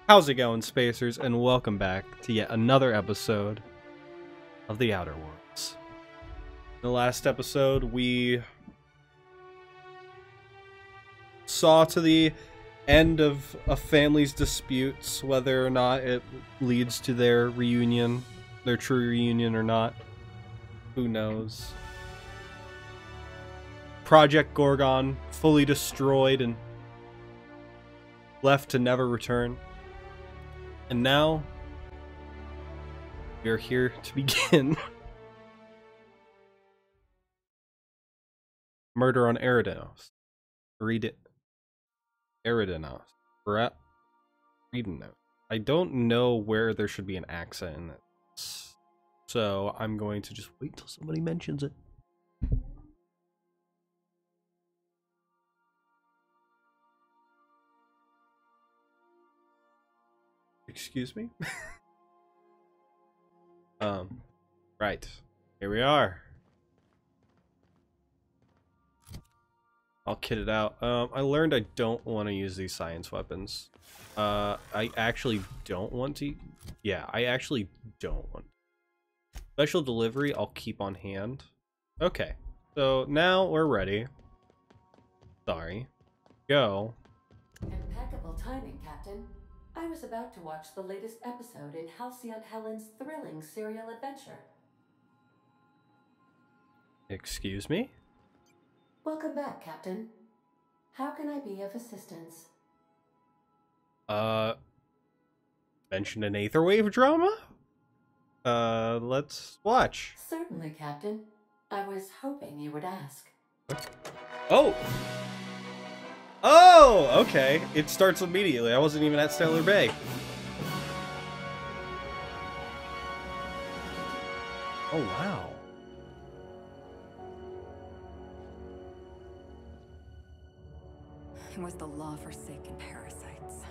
How's it going, Spacers, and welcome back to yet another episode of the Outer Worlds. In the last episode, we saw to the end of a family's disputes, whether or not it leads to their reunion, their true reunion or not. Who knows? Project Gorgon fully destroyed and left to never return. And now, we are here to begin. Murder on Eridanos. Read it. Eridanos. Eridanos. I don't know where there should be an accent in this. So I'm going to just wait till somebody mentions it. Excuse me? Right. Here we are. I'll kit it out. I learned I don't want to use these science weapons. I actually don't want to. Yeah, I actually don't want. Special delivery, I'll keep on hand. Okay. So now we're ready. Sorry. Go. Impeccable timing, Captain. I was about to watch the latest episode in Halcyon Helen's thrilling serial adventure. Excuse me? Welcome back, Captain. How can I be of assistance? Mention an Aetherwave drama? Let's watch. Certainly, Captain. I was hoping you would ask. Oh! Oh, okay. It starts immediately. I wasn't even at Stellar Bay. Oh, wow. It was the law-forsaken parasites.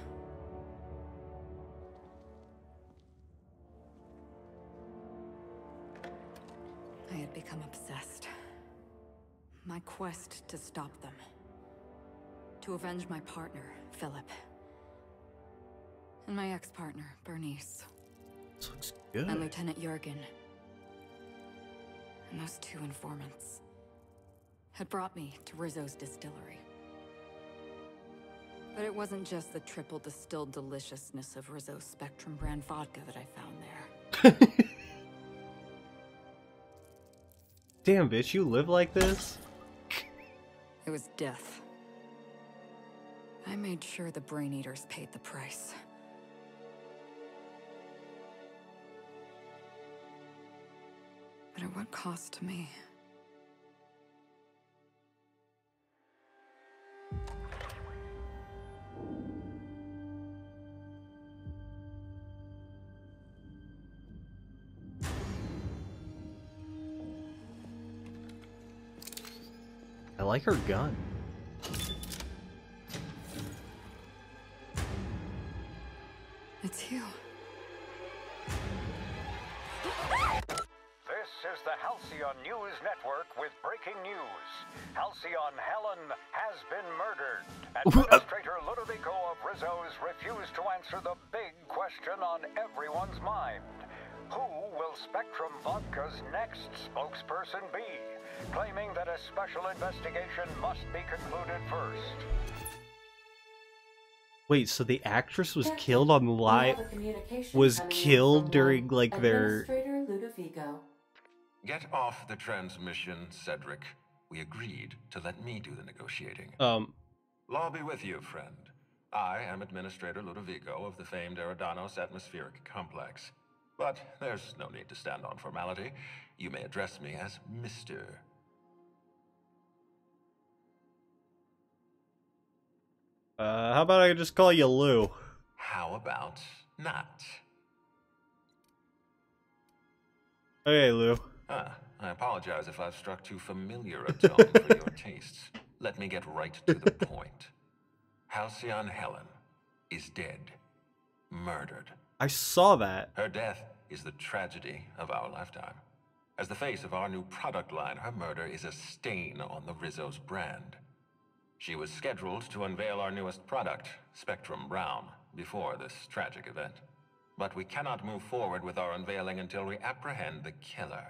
I had become obsessed. My quest to stop them. To avenge my partner, Philip. And my ex-partner, Bernice. This looks good. And Lieutenant Jurgen. And those two informants had brought me to Rizzo's distillery. But it wasn't just the triple distilled deliciousness of Rizzo's Spectrum brand vodka that I found there. Damn, bitch, you live like this? It was death. I made sure the Brain Eaters paid the price. But at what cost to me? I like her gun. It's you. This is the Halcyon News Network with breaking news. Halcyon Helen has been murdered. Administrator Ludovico of Rizzo's refused to answer the big question on everyone's mind. Who will Spectrum Vodka's next spokesperson be? Claiming that a special investigation must be concluded first. Wait, so the actress was killed on live? Was killed during, like, their... Administrator Ludovico. Get off the transmission, Cedric. We agreed to let me do the negotiating. Law be with you, friend. I am Administrator Ludovico of the famed Eridanos Atmospheric Complex. But there's no need to stand on formality. You may address me as Mr. How about I just call you Lou? How about not? Okay, Lou. I apologize if I've struck too familiar a tone for your tastes. Let me get right to the point. Halcyon Helen is dead. Murdered. I saw that. Her death is the tragedy of our lifetime. As the face of our new product line, her murder is a stain on the Rizzo's brand. She was scheduled to unveil our newest product, Spectrum Brown, before this tragic event. But we cannot move forward with our unveiling until we apprehend the killer.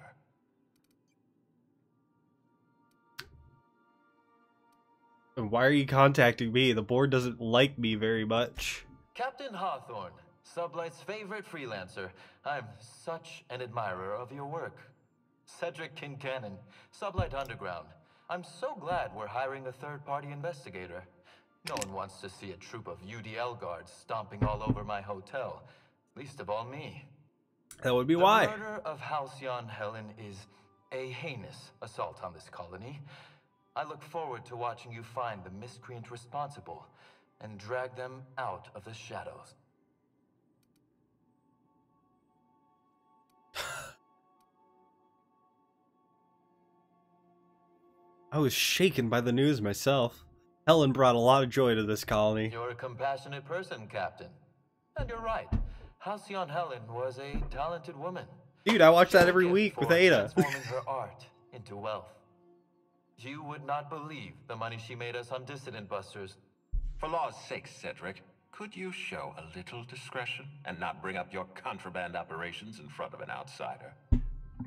And why are you contacting me? The board doesn't like me very much. Captain Hawthorne, Sublight's favorite freelancer. I'm such an admirer of your work. Cedric Kincannon, Sublight Underground. I'm so glad we're hiring a third-party investigator. No one wants to see a troop of UDL guards stomping all over my hotel. Least of all me. That would be why. The murder of Halcyon Helen is a heinous assault on this colony. I look forward to watching you find the miscreant responsible and drag them out of the shadows. I was shaken by the news myself. Helen brought a lot of joy to this colony. You're a compassionate person, Captain. And you're right. Halcyon Helen was a talented woman. Dude, I watch that every week with Ada. Transforming her art into wealth. You would not believe the money she made us on Dissident Busters. For law's sake, Cedric, could you show a little discretion and not bring up your contraband operations in front of an outsider?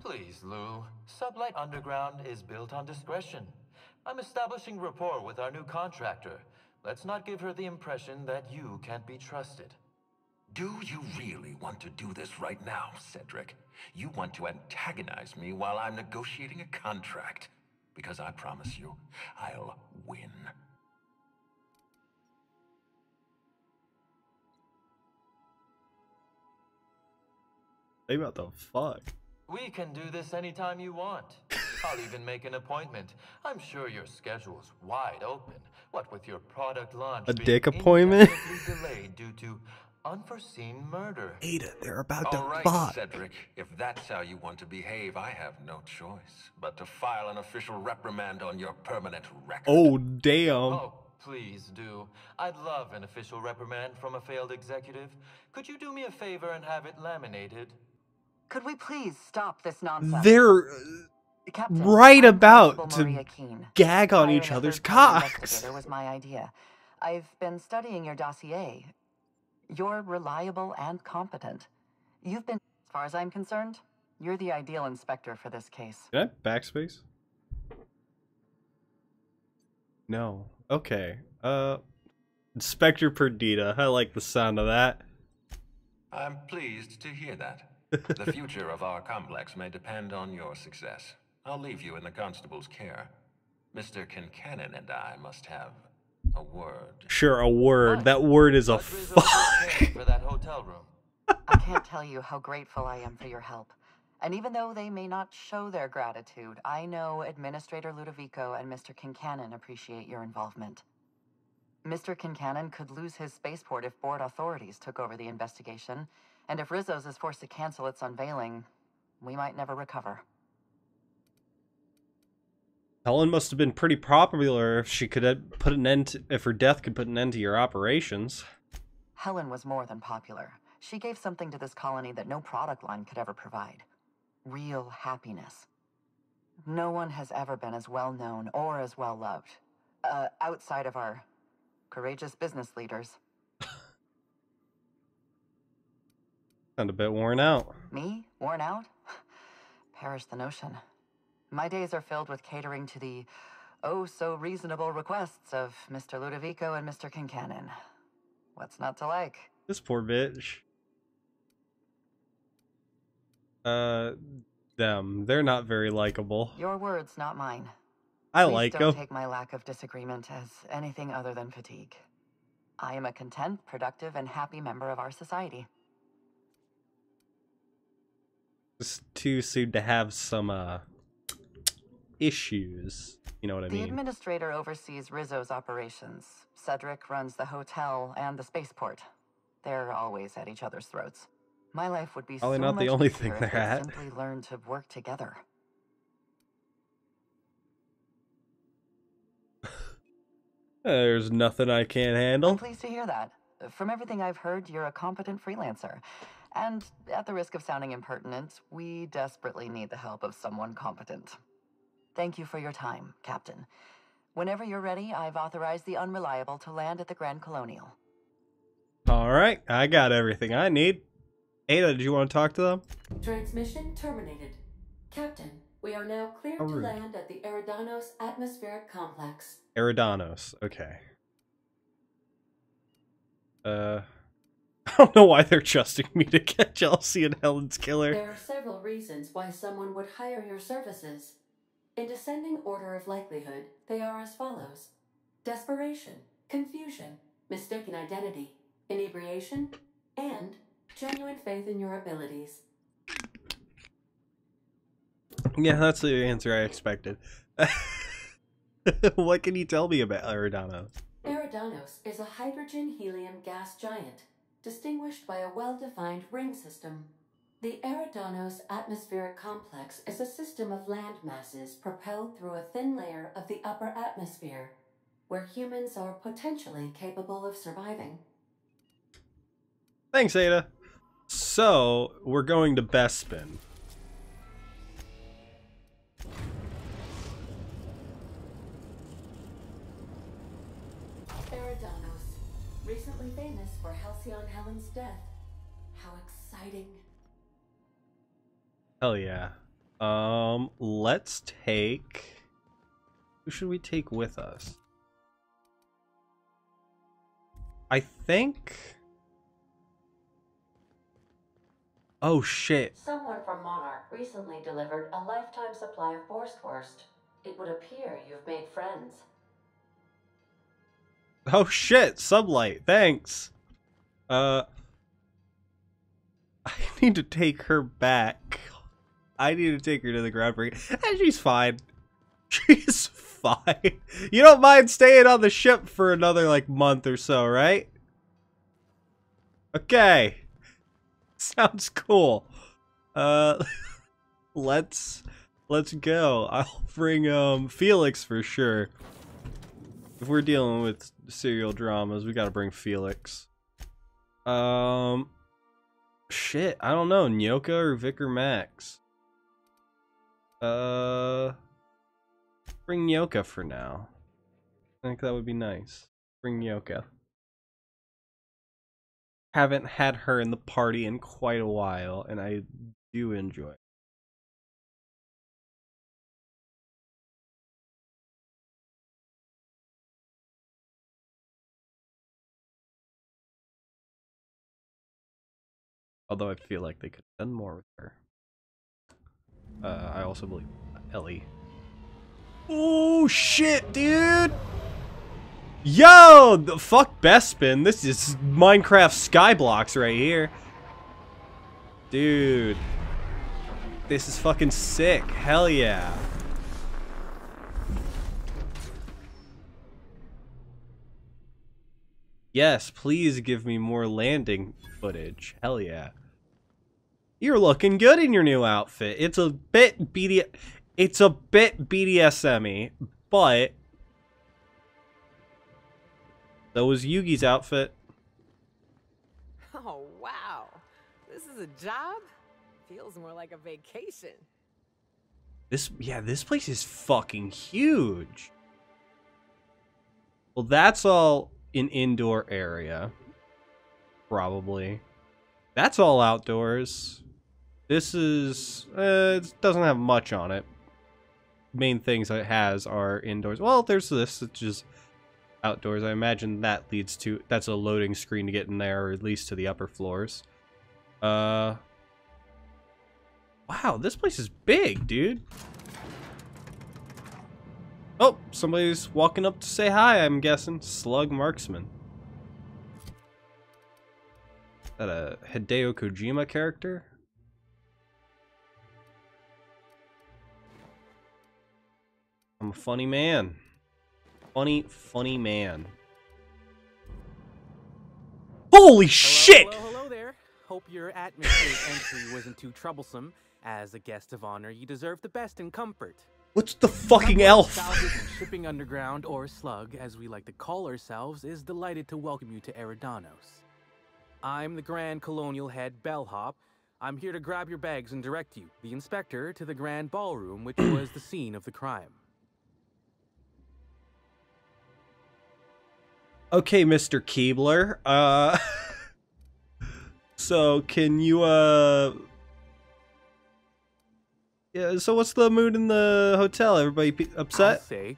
Please, Lou. Sublight Underground is built on discretion. I'm establishing rapport with our new contractor. Let's not give her the impression that you can't be trusted. Do you really want to do this right now, Cedric? You want to antagonize me while I'm negotiating a contract? Because I promise you, I'll win. Hey, what the fuck? We can do this anytime you want. I'll even make an appointment. I'm sure your schedule's wide open. What with your product launch A being dick appointment? indefinitely delayed due to unforeseen murder. Ada, they're about to All right, fuck. Cedric, if that's how you want to behave, I have no choice but to file an official reprimand on your permanent record. Oh, damn. Oh, please do. I'd love an official reprimand from a failed executive. Could you do me a favor and have it laminated? Could we please stop this nonsense? They're Captain, right I'm about Constable to Maria Keene. gag on Hiring each a other's third-party cocks. investigator was my idea. I've been studying your dossier. You're reliable and competent. You've been, as far as I'm concerned, you're the ideal inspector for this case. Can I backspace? No. Okay. Inspector Perdita. I like the sound of that. I'm pleased to hear that. The future of our complex may depend on your success. I'll leave you in the constable's care. Mr. Kincannon and I must have a word. Sure, a word. That word is a What Rizzo's fuck. paying for that hotel room? I can't tell you how grateful I am for your help. And even though they may not show their gratitude, I know Administrator Ludovico and Mr. Kincannon appreciate your involvement. Mr. Kincannon could lose his spaceport if board authorities took over the investigation, and if Rizzo's is forced to cancel its unveiling, we might never recover. Helen must have been pretty popular if she could put an end to, if her death could put an end to your operations. Helen was more than popular. She gave something to this colony that no product line could ever provide. Real happiness. No one has ever been as well known or as well loved. Outside of our courageous business leaders. Sound a bit worn out. Me? Worn out? Perish the notion. My days are filled with catering to the oh-so-reasonable requests of Mr. Ludovico and Mr. Kincannon. What's not to like? This poor bitch. Them. They're not very likable. Your words, not mine. I Please like don't them. take my lack of disagreement as anything other than fatigue. I am a content, productive, and happy member of our society. Just too soon to have some, issues. You know what I The mean? administrator oversees Rizzo's operations. Cedric runs the hotel and the spaceport. They're always at each other's throats. My life would be Probably so not much the only easier thing if they're we'd at. simply learn to work together. There's nothing I can't I'm handle. pleased to hear that. From everything I've heard, you're a competent freelancer. And at the risk of sounding impertinent, we desperately need the help of someone competent. Thank you for your time, Captain. Whenever you're ready, I've authorized the Unreliable to land at the Grand Colonial. Alright, I got everything I need. Ada, did you want to talk to them? Transmission terminated. Captain, we are now cleared to land at the Eridanos atmospheric complex. Eridanos, okay. I don't know why they're trusting me to catch Elsie and Helen's killer. There are several reasons why someone would hire your services. In descending order of likelihood, they are as follows: desperation, confusion, mistaken identity, inebriation, and genuine faith in your abilities. Yeah, that's the answer I expected. What can you tell me about Eridanos? Eridanos is a hydrogen-helium gas giant, distinguished by a well-defined ring system. The Eridanos atmospheric complex is a system of land masses propelled through a thin layer of the upper atmosphere, where humans are potentially capable of surviving. Thanks, Ada. So, we're going to Bespin. Eridanos, recently famous for Halcyon Helen's death. How exciting. Hell yeah. Let's take... Who should we take with us? I think... Oh shit. Someone from Monarch recently delivered a lifetime supply of Borstwurst. It would appear you've made friends. Oh shit, Sublight, thanks. I need to take her back. I need to take her to the ground break. And she's fine. She's fine. You don't mind staying on the ship for another, like, month or so, right? Okay. Sounds cool. Let's go. I'll bring, Felix for sure. If we're dealing with serial dramas, we gotta bring Felix. Shit, I don't know. Nyoka or Vicar Max? Bring Nyoka for now. I think that would be nice. Bring Nyoka. Haven't had her in the party in quite a while, and I do enjoy it. Although I feel like they could have done more with her. I also believe Ellie. Oh shit, dude! Yo! The fuck Bespin. This is Minecraft Skyblocks right here. Dude. This is fucking sick. Hell yeah. Yes, please give me more landing footage. Hell yeah. You're looking good in your new outfit. It's a bit BDSM-y, but so was Yugi's outfit. Oh, wow. This is a job? Feels more like a vacation. This place is fucking huge. Well, that's all an indoor area. Probably. That's all outdoors. This is, it doesn't have much on it. Main things it has are indoors. Well, there's this, which is outdoors. I imagine that leads to, that's a loading screen to get in there, or at least to the upper floors. Wow, this place is big, dude. Oh, somebody's walking up to say hi, I'm guessing. Slug Marksman. Is that a Hideo Kojima character? I'm a funny man. Funny man. Holy shit! Hello there. Hope your atmosphere entry wasn't too troublesome. As a guest of honor, you deserve the best in comfort. What's the fucking elf? Shipping Underground, or Slug, as we like to call ourselves, is delighted to welcome you to Eridanos. I'm the Grand Colonial Head Bellhop. I'm here to grab your bags and direct you, the inspector, to the Grand Ballroom, which was the scene of the crime. Okay, Mr. Keebler. So can you yeah, so what's the mood in the hotel? Everybody upset? I'll say.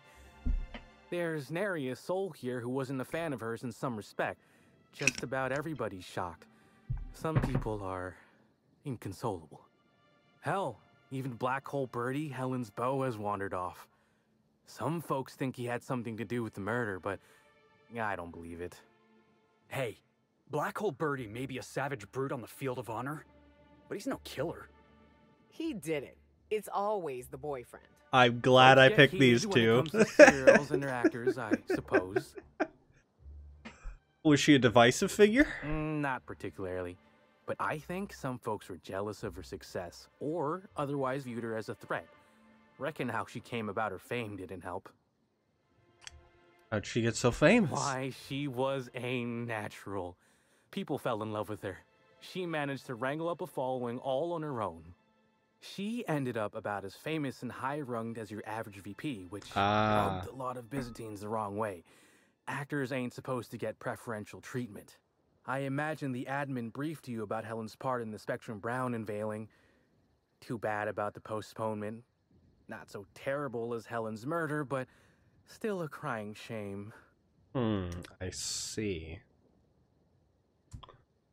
There's nary a soul here who wasn't a fan of hers in some respect. Just about everybody's shocked. Some people are inconsolable. Hell, even Black Hole Birdie, Helen's beau, has wandered off. Some folks think he had something to do with the murder, but I don't believe it. Hey, Black Hole Birdie may be a savage brute on the field of honor, but he's no killer. He did it. It's always the boyfriend. I'm glad I picked these two. Serials and their actors, I suppose. Was she a divisive figure? Not particularly. But I think some folks were jealous of her success, or otherwise viewed her as a threat. Reckon how she came about her fame didn't help. How'd she get so famous? Why, she was a natural. People fell in love with her. She managed to wrangle up a following all on her own. She ended up about as famous and high-runged as your average VP, which rubbed a lot of Byzantines the wrong way. Actors ain't supposed to get preferential treatment. I imagine the admin briefed you about Helen's part in the Spectrum Brown unveiling. Too bad about the postponement. Not so terrible as Helen's murder, but still a crying shame. I see.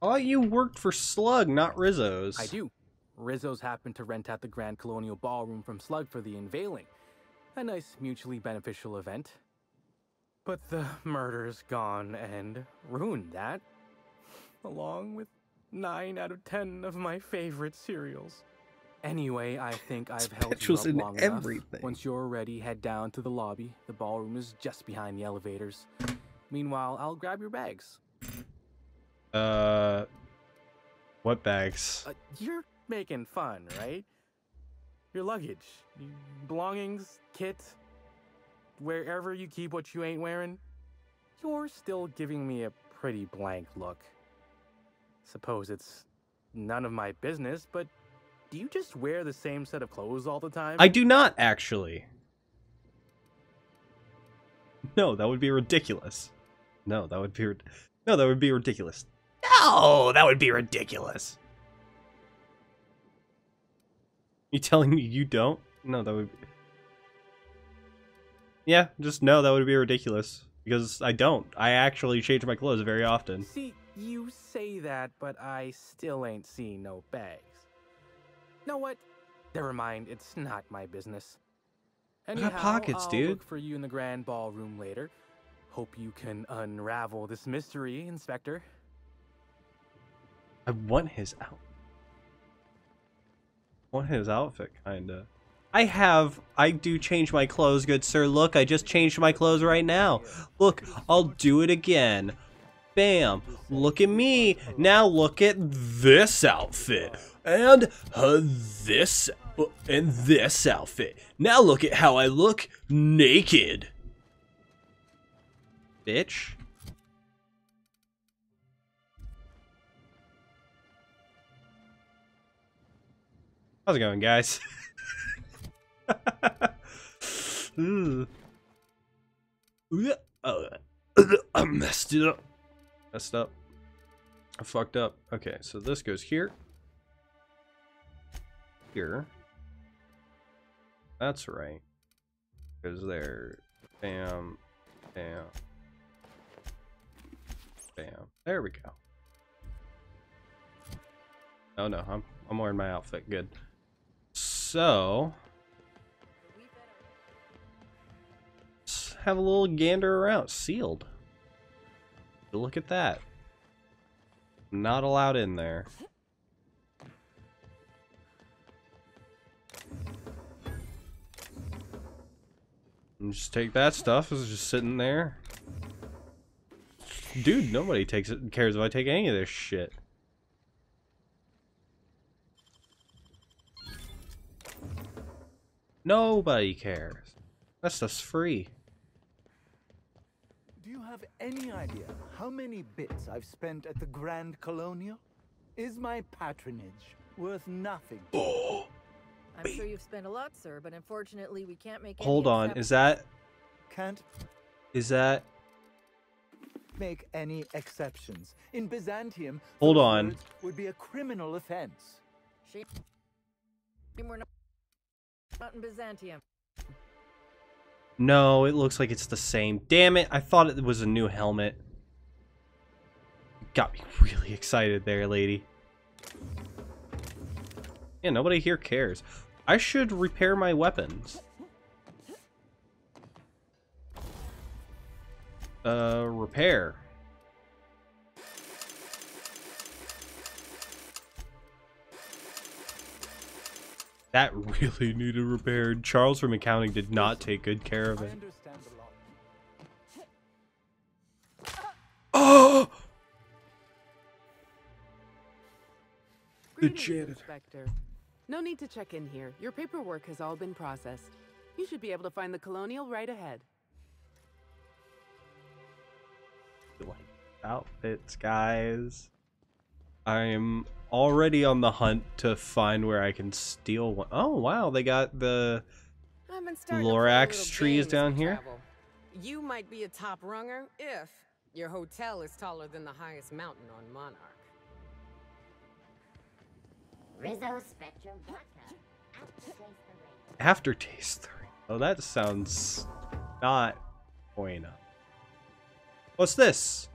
Oh, you worked for Slug, not Rizzo's. I do. Rizzo's happened to rent out the Grand Colonial Ballroom from Slug for the unveiling. A nice mutually beneficial event. But the murder's gone and ruined that. Along with 9 out of 10 of my favorite cereals. Anyway, I think I've held you up long enough. Once you're ready, head down to the lobby. The ballroom is just behind the elevators. Meanwhile, I'll grab your bags. What bags? You're making fun, right? Your luggage, belongings, kit, wherever you keep what you ain't wearing. You're still giving me a pretty blank look. Suppose it's none of my business, but do you just wear the same set of clothes all the time? I do not, actually. No, that would be ridiculous. No, that would be ridiculous. No, that would be ridiculous. You telling me you don't? No, that would be... Yeah, just no, that would be ridiculous. Because I don't. I actually change my clothes very often. See, you say that, but I still ain't seen no bags. Know what? Never mind, it's not my business. Anyhow, I got pockets, I'll dude. Look for you in the grand ballroom later. Hope you can unravel this mystery, Inspector. I want his outfit, kinda. I do change my clothes, good sir. Look, I just changed my clothes right now. Look, I'll do it again. Bam. Look at me. Now look at this outfit. And this outfit. Now look at how I look naked. Bitch. How's it going, guys? I messed it up. I fucked up. Okay, so this goes here. Here. That's right. Goes there. Bam. Bam. Bam. There we go. Oh no, I'm wearing my outfit. Good. So let's have a little gander around. Sealed. Look at that. Not allowed in there. And just take that stuff. It's just sitting there. Dude, nobody cares if I take any of this shit. Nobody cares. That stuff's free. Do you have any idea how many bits I've spent at the Grand Colonial? Is my patronage worth nothing? I'm sure you've spent a lot, sir, but unfortunately we can't make any Hold on, is that... Can't... Is that... make any exceptions. In Byzantium, Hold those on. words would be a criminal offense. We're not in Byzantium. No, it looks like it's the same. Damn it, I thought it was a new helmet. Got me really excited there, lady. Yeah, nobody here cares. I should repair my weapons. Repair. That really needed repaired. Charles from accounting did not take good care of it. Oh! The janitor. Inspector. No need to check in here. Your paperwork has all been processed. You should be able to find the Colonial right ahead. Outfits, guys. I'm already on the hunt to find where I can steal one. Oh, wow, they got the Lorax trees down here. You might be a top runger if your hotel is taller than the highest mountain on Monarch. Rizzo Spectrum Vodka. Aftertaste 3. Oh, that sounds not bueno. What's this?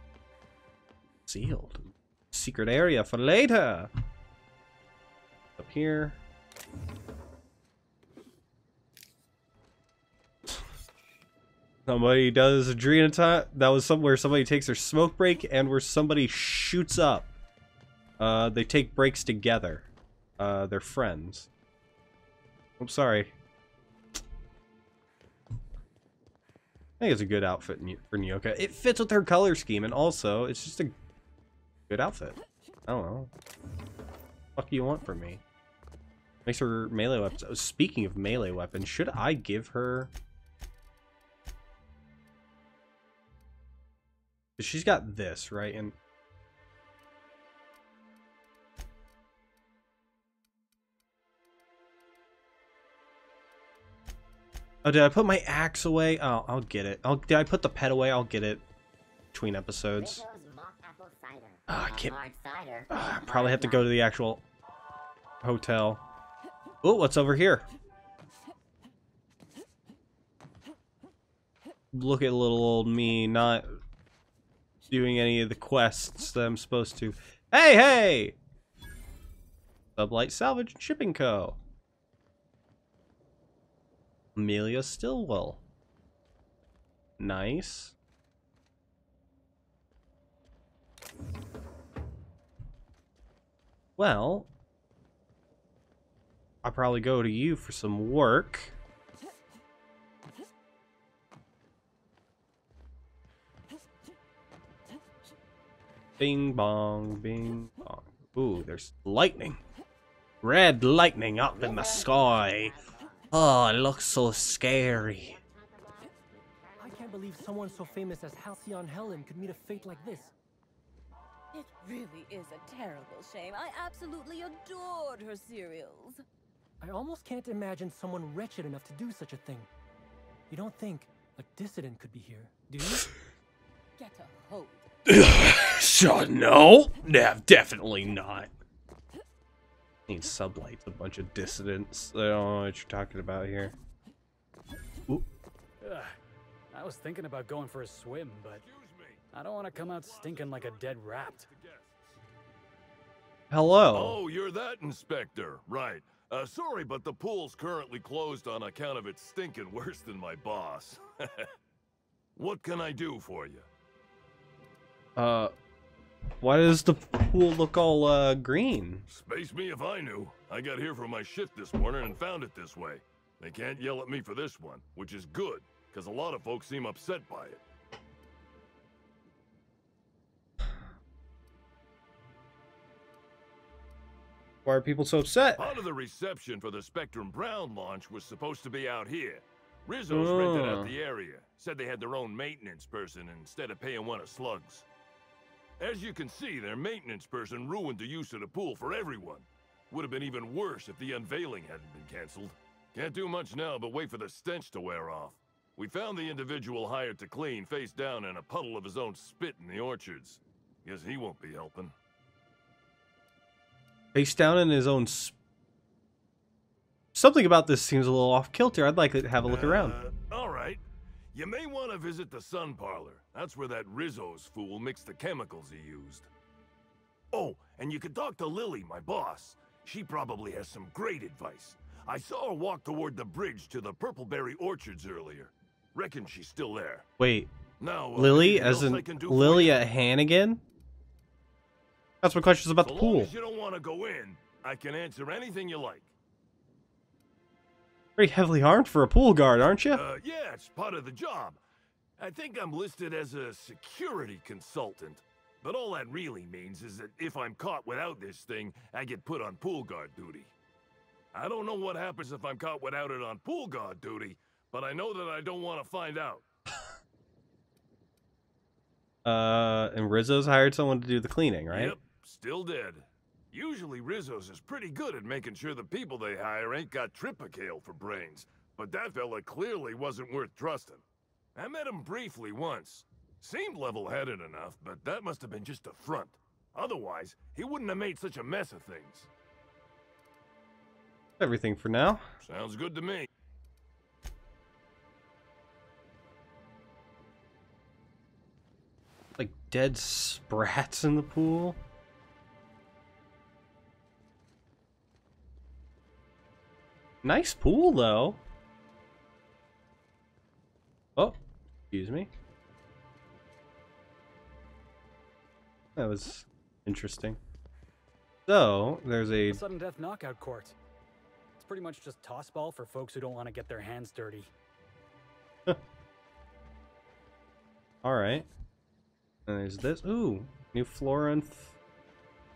Sealed. Secret area for later. Up here. Somebody does Adrenatime. That was somewhere somebody takes their smoke break and where somebody shoots up. They take breaks together. They're friends. I'm sorry. I think it's a good outfit for Nyoka. It fits with her color scheme, and also, it's just a good outfit. I don't know. What do you want from me? Makes her melee weapons. Oh, speaking of melee weapons, should I give her... She's got this, right? And oh, did I put my axe away? Oh, I'll get it. Did I put the pet away? I'll get it between episodes. I can't. I probably have to go to the actual hotel. Oh, what's over here? Look at little old me not doing any of the quests that I'm supposed to. Hey, hey! Sublight Salvage and Shipping Co. Amelia Stillwell. Nice. Well, I'll probably go to you for some work. Bing bong, bing bong. Ooh, there's lightning. Red lightning up in the sky. Oh, it looks so scary. I can't believe someone so famous as Halcyon Helen could meet a fate like this. It really is a terrible shame. I absolutely adored her cereals. I almost can't imagine someone wretched enough to do such a thing. You don't think a dissident could be here, do you? Get a hold. So, no, definitely not. Need sublights, a bunch of dissidents. I don't know what you're talking about here. I was thinking about going for a swim, but I don't want to come out stinking like a dead rat. Hello. Oh, you're that inspector, right? Sorry, but the pool's currently closed on account of it stinking worse than my boss. What can I do for you? Why does the pool look all, green? Space me if I knew. I got here from my shift this morning and found it this way. They can't yell at me for this one, which is good, because a lot of folks seem upset by it. Why are people so upset? Part of the reception for the Spectrum Brown launch was supposed to be out here. Rizzo's rented out the area. Said they had their own maintenance person instead of paying one of Slug's. As you can see, their maintenance person ruined the use of the pool for everyone. Would have been even worse if the unveiling hadn't been canceled. Can't do much now but wait for the stench to wear off. We found the individual hired to clean face down in a puddle of his own spit in the orchards. Guess he won't be helping. Face down in his own something about this seems a little off kilter. I'd like to have a look around. All right. You may want to visit the sun parlor. That's where that Rizzo's fool mixed the chemicals he used. Oh, and you could talk to Lily, my boss. She probably has some great advice. I saw her walk toward the bridge to the Purpleberry Orchards earlier. Reckon she's still there. Wait. Now, Lily, as in Lilia Hannigan? That's my question's about the pool. As long as you don't want to go in, I can answer anything you like. Pretty heavily armed for a pool guard, aren't you? Yeah, it's part of the job. I think I'm listed as a security consultant. But all that really means is that if I'm caught without this thing, I get put on pool guard duty. I don't know what happens if I'm caught without it on pool guard duty, but I know that I don't want to find out. And Rizzo's hired someone to do the cleaning, right? Yep, still dead. Usually Rizzo's is pretty good at making sure the people they hire ain't got tripicale for brains, but that fella clearly wasn't worth trusting. I met him briefly once. Seemed level-headed enough, but that must have been just a front. Otherwise, he wouldn't have made such a mess of things. Everything for now. Sounds good to me. Like dead sprats in the pool. Nice pool, though. Oh, excuse me. That was interesting. So, there's a sudden death knockout court. It's pretty much just toss ball for folks who don't want to get their hands dirty. Alright. And there's this. Ooh, new flora and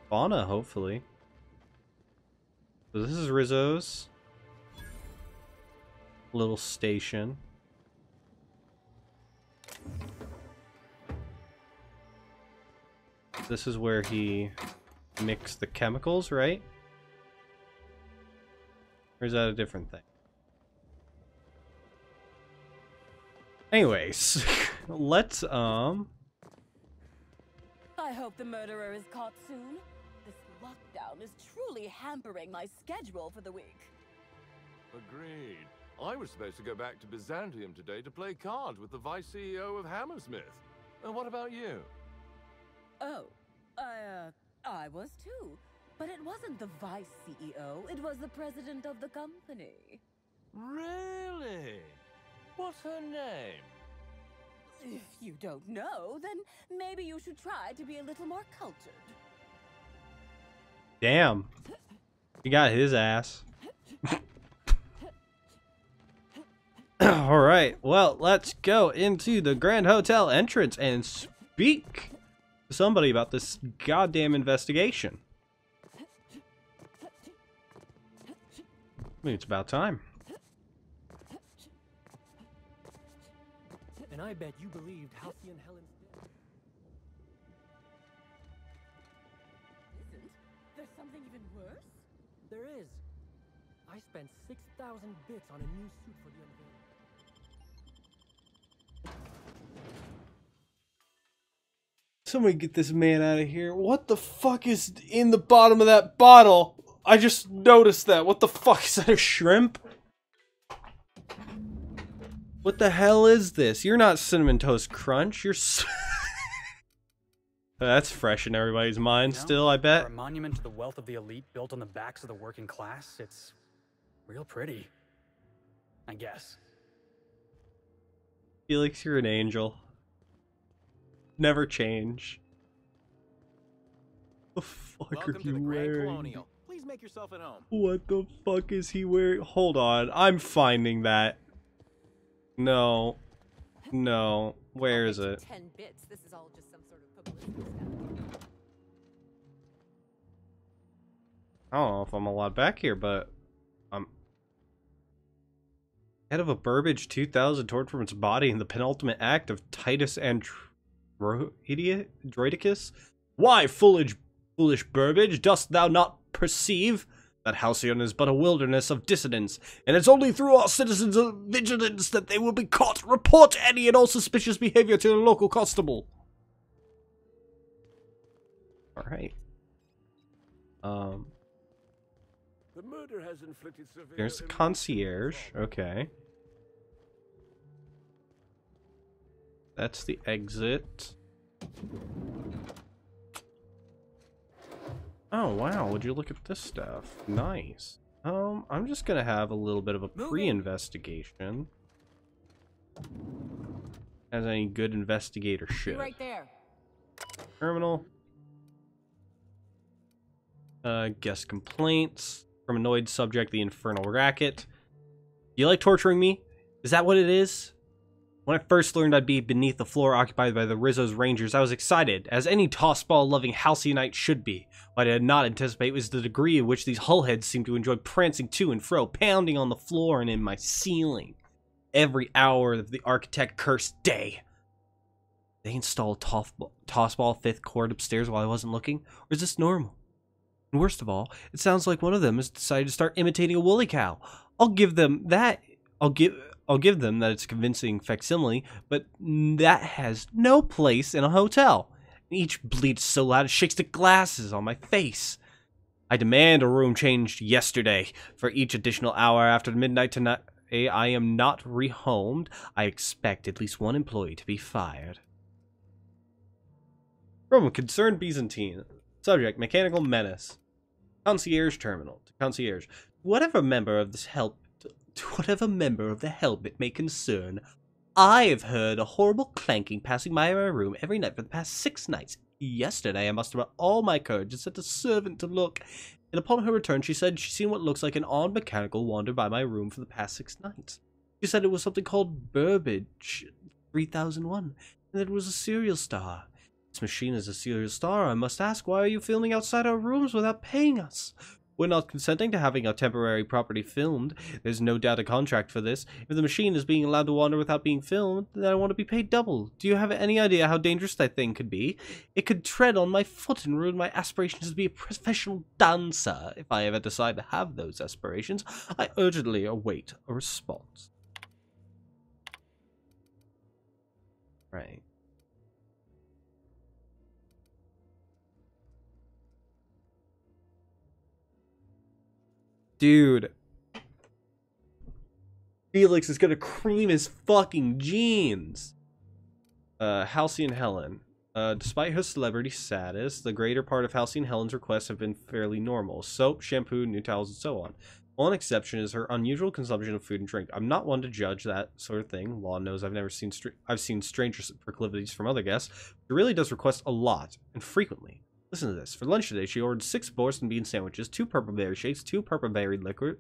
fauna, hopefully. So this is Rizzo's little station. This is where he mixed the chemicals, right? Or is that a different thing? Anyways, let's I hope the murderer is caught soon. This lockdown is truly hampering my schedule for the week. Agreed. I was supposed to go back to Byzantium today to play cards with the vice CEO of Hammersmith. And what about you? Oh, I was too. But it wasn't the vice CEO, it was the president of the company. Really? What's her name? If you don't know, then maybe you should try to be a little more cultured. Damn. He got his ass. Alright, well, let's go into the Grand Hotel entrance and speak to somebody about this goddamn investigation. I mean, it's about time. And I bet you believed Halcyon Helen's dead. Isn't there something even worse? There is. I spent 6,000 bits on a new suit for the unveiling. Somebody get this man out of here. What the fuck is in the bottom of that bottle? I just noticed that. What the fuck? Is that a shrimp? What the hell is this? You're not Cinnamon Toast Crunch. You're... That's fresh in everybody's mind still, I bet. For a monument to the wealth of the elite built on the backs of the working class, it's real pretty. I guess. Felix, you're an angel. Never change. What the fuck Welcome are to you the Grand wearing? Colonial. Please make yourself at home. What the fuck is he wearing? Hold on, I'm finding that. No. No. Where is it? 10 bits. This is all just some sort of publicity stuff. I don't know if I'm allowed back here, but I'm head of a Burbage 2000 torn from its body in the penultimate act of Titus Androidicus. Why, foolish Burbage, dost thou not perceive that Halcyon is but a wilderness of dissidents, and it's only through our citizens' vigilance that they will be caught. Report any and all suspicious behavior to the local constable. Alright. The murder has inflicted severe There's a concierge. Okay. That's the exit. Oh, wow. Would you look at this stuff? Nice. I'm just gonna have a little bit of a pre-investigation. As any good investigator should. Right there. Terminal. Guest complaints. From annoyed subject, the infernal racket. You like torturing me? Is that what it is? When I first learned I'd be beneath the floor occupied by the Rizzo's Rangers, I was excited, as any tossball-loving Halcyonite should be. What I did not anticipate was the degree in which these hullheads seemed to enjoy prancing to and fro, pounding on the floor and in my ceiling. Every hour of the architect cursed day. They installed tossball fifth chord upstairs while I wasn't looking? Or is this normal? And worst of all, it sounds like one of them has decided to start imitating a woolly cow. I'll give them that it's a convincing facsimile, but that has no place in a hotel. Each bleats so loud it shakes the glasses on my face. I demand a room changed yesterday. For each additional hour after midnight tonight, I am not rehomed. I expect at least one employee to be fired. From Concerned Byzantine. Subject, Mechanical Menace. Concierge Terminal. Concierge. Whatever member of the help it may concern, I've heard a horrible clanking passing by my room every night for the past 6 nights. Yesterday I mustered up all my courage and sent a servant to look, and upon her return she said she'd seen what looks like an odd mechanical wander by my room for the past 6 nights. She said it was something called Burbage 3001, and that it was a serial star. This machine is a serial star. I must ask, why are you filming outside our rooms without paying us? We're not consenting to having our temporary property filmed. There's no doubt a contract for this. If the machine is being allowed to wander without being filmed, then I want to be paid double. Do you have any idea how dangerous that thing could be? It could tread on my foot and ruin my aspirations to be a professional dancer. If I ever decide to have those aspirations, I urgently await a response. Right. Dude. Felix is gonna cream his fucking jeans. Halcyon Helen. Despite her celebrity status, the greater part of Halcyon Helen's requests have been fairly normal. Soap, shampoo, new towels, and so on. One exception is her unusual consumption of food and drink. I'm not one to judge that sort of thing. Law knows I've seen stranger proclivities from other guests. She really does request a lot, and frequently. Listen to this. For lunch today, she ordered 6 borscht and bean sandwiches, 2 purple berry shakes, 2 purple berry liquor,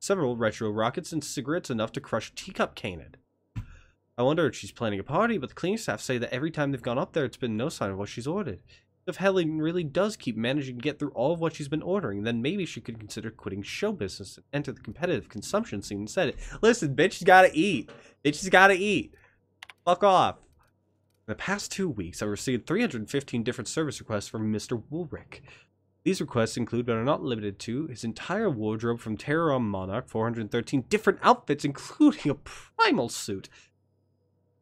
several retro rockets, and cigarettes enough to crush a teacup cannon. I wonder if she's planning a party, but the cleaning staff say that every time they've gone up there, it's been no sign of what she's ordered. If Helen really does keep managing to get through all of what she's been ordering, then maybe she could consider quitting show business and enter the competitive consumption scene instead. Listen, bitch, you gotta eat. Bitches gotta eat. Fuck off. In the past 2 weeks, I've received 315 different service requests from Mr. Woolrich. These requests include, but are not limited to, his entire wardrobe from Terror on Monarch, 413 different outfits, including a primal suit,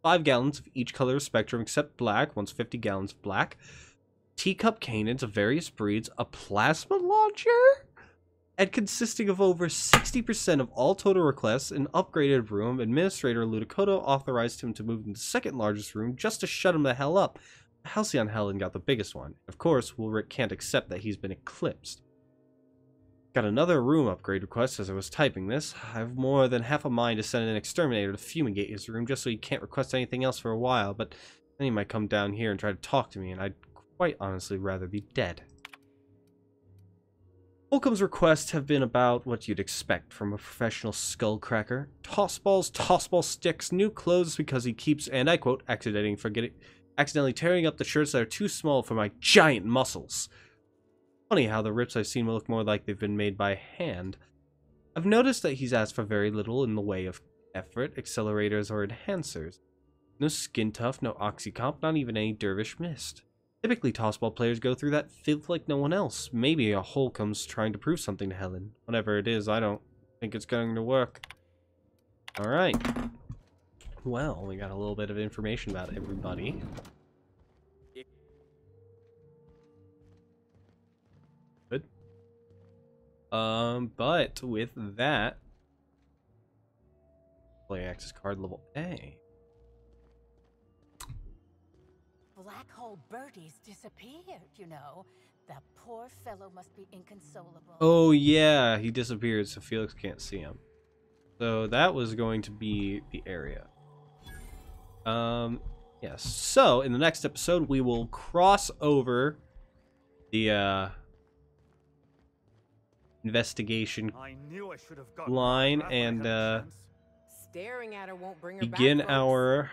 5 gallons of each color of spectrum except black, once 50 gallons of black, teacup cannons of various breeds, a plasma launcher, and consisting of over 60% of all total requests, an upgraded room. Administrator Ludicoto authorized him to move into the second largest room just to shut him the hell up. Halcyon Helen got the biggest one. Of course, Woolrich can't accept that he's been eclipsed. Got another room upgrade request as I was typing this. I have more than half a mind to send an exterminator to fumigate his room just so he can't request anything else for a while, but then he might come down here and try to talk to me, and I'd quite honestly rather be dead. Holcomb's requests have been about what you'd expect from a professional skullcracker. Tossballs, tossball sticks, new clothes because he keeps, and I quote, accidentally tearing up the shirts that are too small for my giant muscles. Funny how the rips I've seen look more like they've been made by hand. I've noticed that he's asked for very little in the way of effort, accelerators, or enhancers. No skin tuff, no oxycomp, not even any dervish mist. Typically, tossball players go through that filth like no one else. Maybe a hole comes trying to prove something to Helen. Whatever it is, I don't think it's going to work. Alright. Well, we got a little bit of information about everybody. Good. But with that, play access card level A. Black hole Bertie's disappeared, you know. That poor fellow must be inconsolable. Oh yeah, he disappeared, so Felix can't see him. So that was going to be the area. Yes. So in the next episode, we will cross over the investigation line and Staring at her won't bring her begin back, folks. our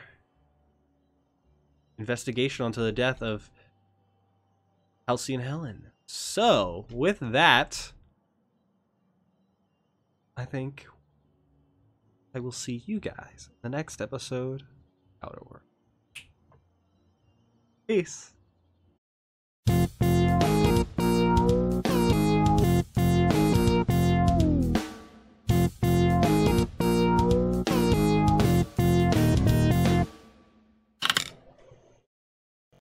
investigation onto the death of Halsey and Helen. So with that, I think I will see you guys in the next episode, OuterWorlds. Peace.